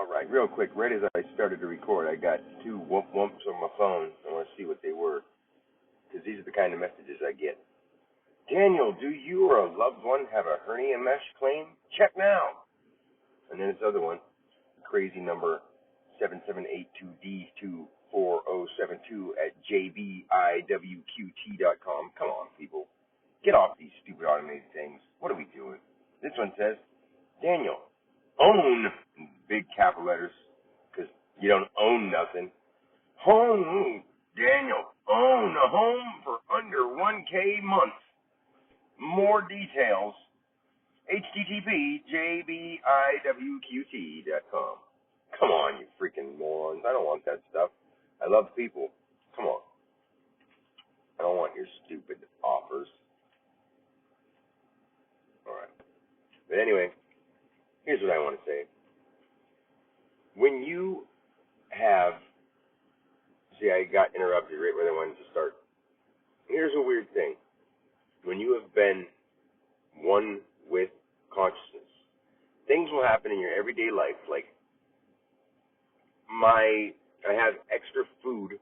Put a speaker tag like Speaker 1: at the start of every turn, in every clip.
Speaker 1: All right, real quick, right as I started to record, I got two whumps on my phone. I want to see what they were, because these are the kind of messages I get. Daniel, do you or a loved one have a hernia mesh claim? Check now. And then this other one, crazy number 7782D24072 at jbiwqt.com. Come on, people. Get off these stupid automated things. What are we doing? This one says, Daniel, own, in big capital letters, because you don't own nothing. Home, Daniel, own a home for under 1K month. More details, http jbiwqt.com. Come on, you freaking morons. I don't want that stuff. I love people. Come on. I don't want your stupid offers. All right. But anyway, here's what I want to say. When you have, see, I got interrupted right when I wanted to start. Here's a weird thing. When you have been one with consciousness, things will happen in your everyday life. Like I have extra food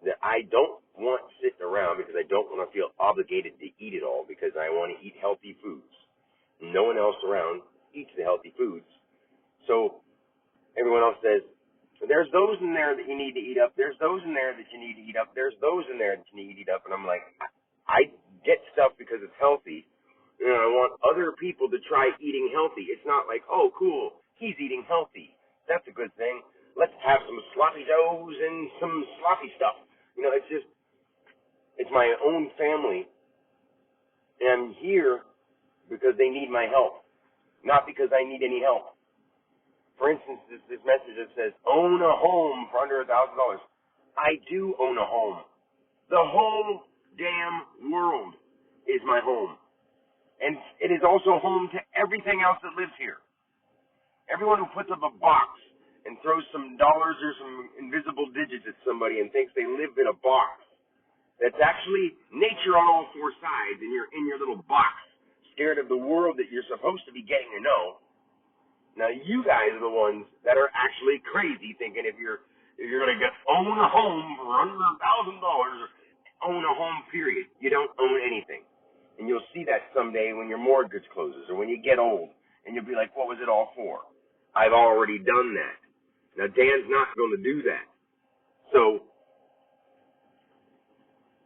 Speaker 1: that I don't want sitting around because I don't want to feel obligated to eat it all because I want to eat healthy foods. No one else around eats the healthy foods. So everyone else says, there's those in there that you need to eat up. There's those in there that you need to eat up. There's those in there that you need to eat up. And I'm like, I get stuff because it's healthy. And I want other people to try eating healthy. It's not like, oh, cool, he's eating healthy. That's a good thing. Let's have some sloppy joes and some sloppy stuff. You know, it's my own family. And I'm here because they need my help, not because I need any help. For instance, this message that says, own a home for under $1,000. I do own a home. The whole damn world is my home. And it is also home to everything else that lives here. Everyone who puts up a box and throws some dollars or some invisible digits at somebody and thinks they live in a box, that's actually nature on all four sides, and you're in your little box, scared of the world that you're supposed to be getting to know. Now, you guys are the ones that are actually crazy, thinking if you're going to own a home for under $1,000, own a home, period. You don't own anything. And you'll see that someday when your mortgage closes or when you get old, and you'll be like, what was it all for? I've already done that. Now, Dan's not going to do that. So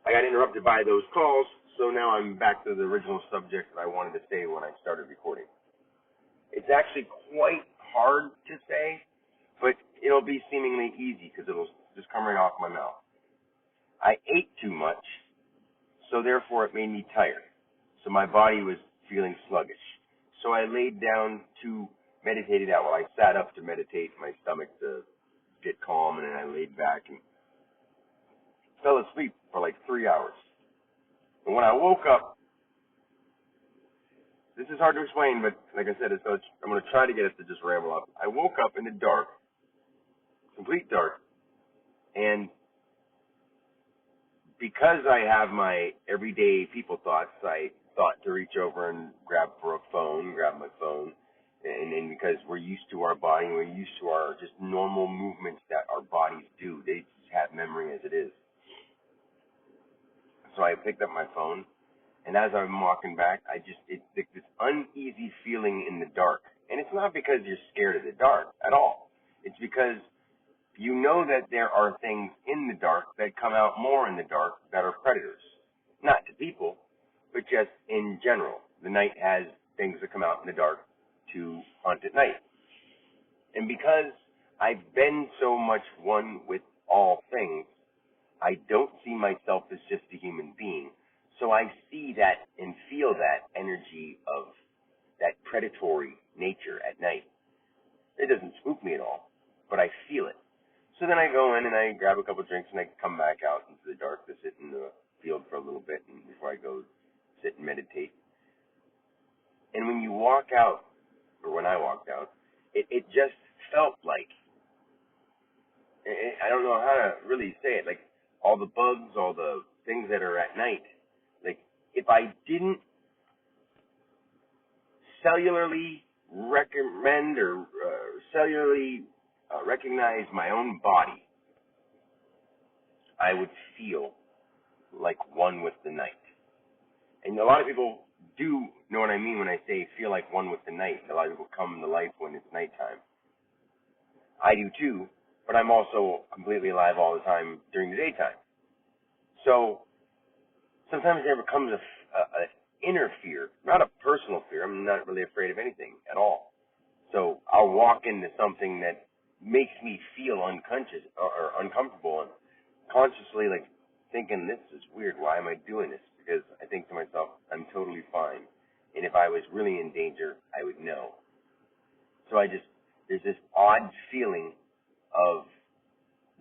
Speaker 1: I got interrupted by those calls, so now I'm back to the original subject that I wanted to say when I started recording. It's actually quite hard to say, but it'll be seemingly easy because it'll just come right off my mouth. I ate too much, so therefore it made me tired. So my body was feeling sluggish. So I laid down to meditate it out. Well, I sat up to meditate my stomach to get calm, and then I laid back and fell asleep for like 3 hours. And when I woke up, this is hard to explain, but like I said, I'm going to try to get it to just ramble up. I woke up in the dark, complete dark, and because I have my everyday people thoughts, I thought to reach over and grab my phone, and because we're used to our body, we're used to our just normal movements that our bodies do. They just have memory as it is. So I picked up my phone. And as I'm walking back, it's this uneasy feeling in the dark. And it's not because you're scared of the dark at all. It's because you know that there are things in the dark that come out more in the dark that are predators. Not to people, but just in general. The night has things that come out in the dark to hunt at night. And because I've been so much one with all things, I don't see myself as just a human being. So I see that and feel that energy of that predatory nature at night. It doesn't spook me at all, but I feel it. So then I go in and I grab a couple of drinks and I come back out into the dark to sit in the field for a little bit and before I go sit and meditate. And when you walk out, or when I walked out, it just felt like, I don't know how to really say it, like all the bugs, all the things that are at night. Like, if I didn't cellularly recommend or cellularly recognize my own body, I would feel like one with the night. And a lot of people do know what I mean when I say feel like one with the night. A lot of people come to life when it's nighttime. I do too, but I'm also completely alive all the time during the daytime. So sometimes there becomes a inner fear, not a personal fear. I'm not really afraid of anything at all. So I'll walk into something that makes me feel unconscious or uncomfortable and consciously like thinking, this is weird. Why am I doing this? Because I think to myself, I'm totally fine. And if I was really in danger, I would know. So there's this odd feeling of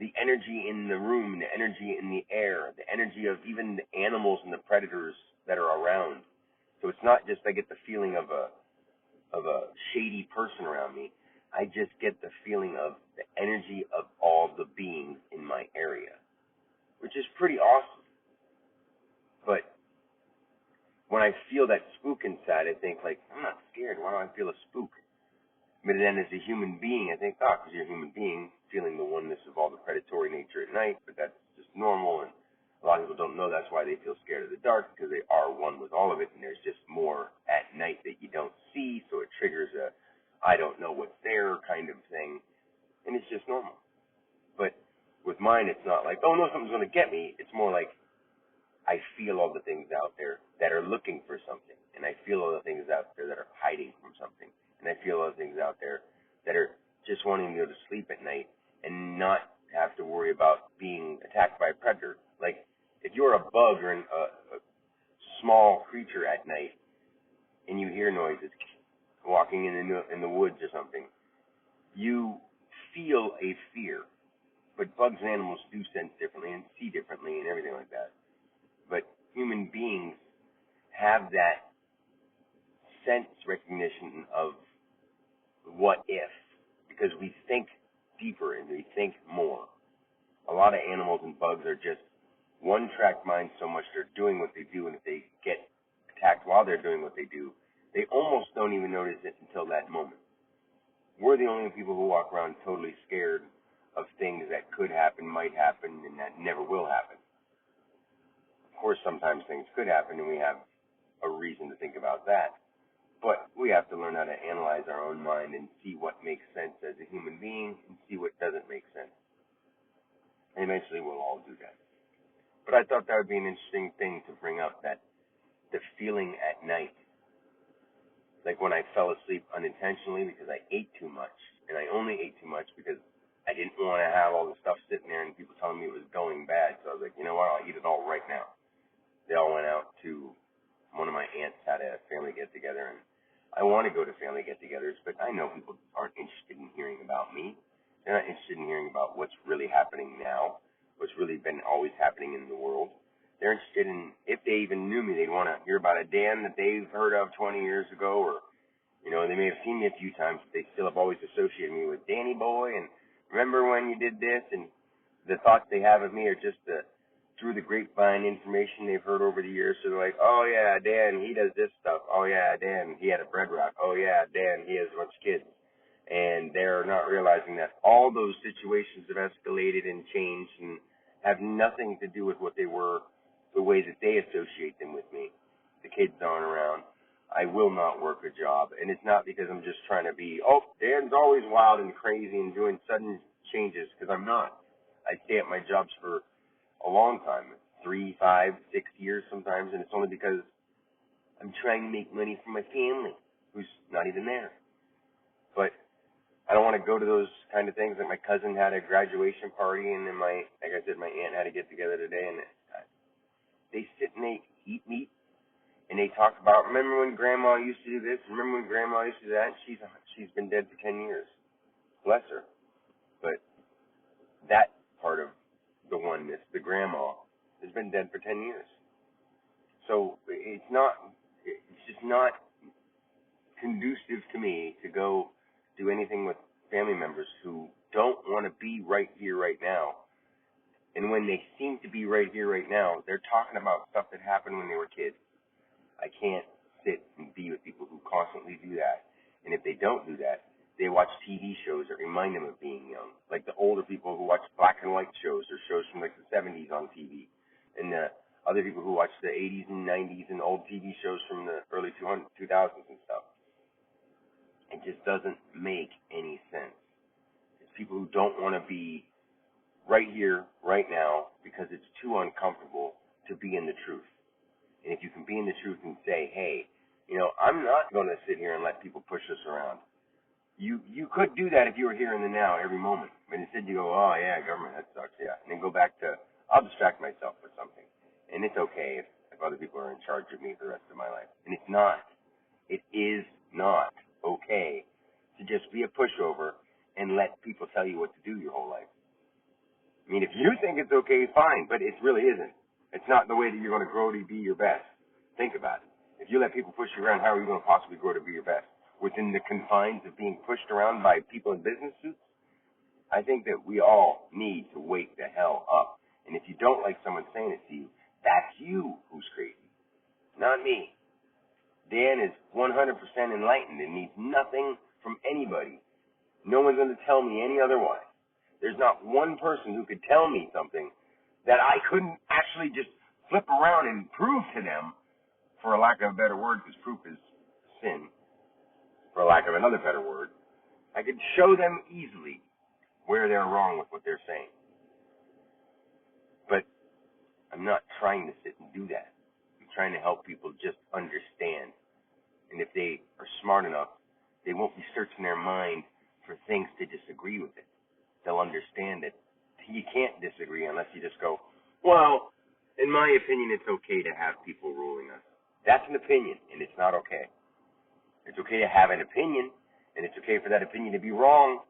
Speaker 1: the energy in the room, the energy in the air, the energy of even the animals and the predators that are around. So it's not just I get the feeling of a shady person around me. I just get the feeling of the energy of all the beings in my area, which is pretty awesome. But when I feel that spook inside, I think like, I'm not scared. Why do I feel a spook? But then as a human being, I think, because you're a human being, feeling the oneness of all the predatory nature at night, but that's just normal, and a lot of people don't know that's why they feel scared of the dark, because they are one with all of it, and there's just more at night that you don't see, so it triggers a I don't know what's there kind of thing, and it's just normal. But with mine, it's not like, oh no, something's going to get me. It's more like I feel all the things out there that are looking for something, and I feel all the things out there that are hiding from something. And I feel other things out there that are just wanting to go to sleep at night and not have to worry about being attacked by a predator. Like, if you're a bug or a small creature at night and you hear noises walking in the woods or something, you feel a fear. But bugs and animals do sense differently and see differently and everything like that. But human beings have that sense recognition of what if, because we think deeper and we think more. A lot of animals and bugs are just one-track minds so much they're doing what they do, and if they get attacked while they're doing what they do, they almost don't even notice it until that moment. We're the only people who walk around totally scared of things that could happen, might happen, and that never will happen. Of course, sometimes things could happen, and we have a reason to think about that. But we have to learn how to analyze our own mind and see what makes sense as a human being and see what doesn't make sense. And eventually we'll all do that. But I thought that would be an interesting thing to bring up, that the feeling at night, like when I fell asleep unintentionally because I ate too much, and I only ate too much because I didn't want to have all the stuff sitting there and people telling me it was going bad. So I was like, you know what, I'll eat it all right now. They all went out to, one of my aunts had a family get-together, and I want to go to family get-togethers, but I know people aren't interested in hearing about me. They're not interested in hearing about what's really happening now, what's really been always happening in the world. They're interested in, if they even knew me, they'd want to hear about a Dan that they've heard of 20 years ago, or, they may have seen me a few times, but they still have always associated me with Danny Boy, and remember when you did this, and the thoughts they have of me are just through the grapevine information they've heard over the years. So they're like, oh yeah, Dan, he does this stuff. Oh yeah, Dan, he had a bread rock. Oh yeah, Dan, he has a bunch of kids. And they're not realizing that all those situations have escalated and changed and have nothing to do with what they were, the way that they associate them with me. The kids aren't around. I will not work a job. And it's not because I'm just trying to be, Dan's always wild and crazy and doing sudden changes, because I'm not. I stay at my jobs for a long time, 3, 5, 6 years sometimes, and it's only because I'm trying to make money for my family, who's not even there. But I don't want to go to those kind of things. Like my cousin had a graduation party, and then like I said, my aunt had to get together today, and they sit and they eat meat, and they talk about, remember when Grandma used to do this? Remember when Grandma used to do that? She's been dead for 10 years. Bless her. But that part of the oneness, the grandma, has been dead for 10 years. So it's just not conducive to me to go do anything with family members who don't want to be right here, right now. And when they seem to be right here, right now, they're talking about stuff that happened when they were kids. I can't sit and be with people who constantly do that. And if they don't do that, they watch TV shows that remind them of being young, like the older people who watch black and white shows or shows from like the 70s on TV, and the other people who watch the 80s and 90s and old TV shows from the early 2000s and stuff. It just doesn't make any sense. It's people who don't want to be right here, right now, because it's too uncomfortable to be in the truth. And if you can be in the truth and say, hey, I'm not going to sit here and let people push us around. You could do that if you were here in the now every moment. But instead you go, oh, yeah, government, that sucks, yeah. And then go back to, I'll distract myself with something. And it's okay if other people are in charge of me for the rest of my life. And it's not. It is not okay to just be a pushover and let people tell you what to do your whole life. I mean, if you think it's okay, fine, but it really isn't. It's not the way that you're going to grow to be your best. Think about it. If you let people push you around, how are you going to possibly grow to be your best? Within the confines of being pushed around by people in business suits? I think that we all need to wake the hell up. And if you don't like someone saying it to you, that's you who's crazy, not me. Dan is 100% enlightened and needs nothing from anybody. No one's going to tell me any otherwise. There's not one person who could tell me something that I couldn't actually just flip around and prove to them, for a lack of a better word, because proof is sin, for lack of another better word. I could show them easily where they're wrong with what they're saying. But I'm not trying to sit and do that. I'm trying to help people just understand. And if they are smart enough, they won't be searching their mind for things to disagree with it. They'll understand that you can't disagree unless you just go, well, in my opinion, it's okay to have people ruling us. That's an opinion, and it's not okay. It's okay to have an opinion, and it's okay for that opinion to be wrong,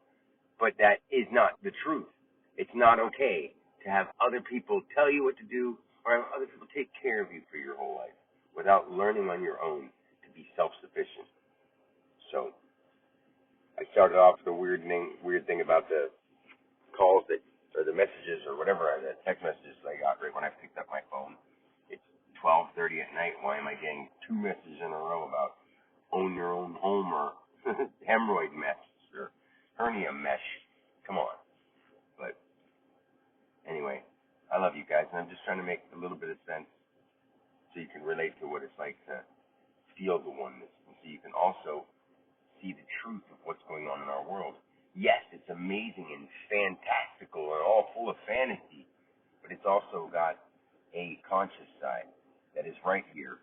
Speaker 1: but that is not the truth. It's not okay to have other people tell you what to do or have other people take care of you for your whole life without learning on your own to be self-sufficient. So I started off with a weird thing about the calls that, or the messages or whatever, the text messages I got right when I picked up my phone. It's 12:30 at night. Why am I getting 2 messages in a row about own your own home or hemorrhoid mesh or hernia mesh? Come on. But anyway, I love you guys, and I'm just trying to make a little bit of sense so you can relate to what it's like to feel the oneness, and so you can also see the truth of what's going on in our world. Yes, it's amazing and fantastical and all full of fantasy, but it's also got a conscious side that is right here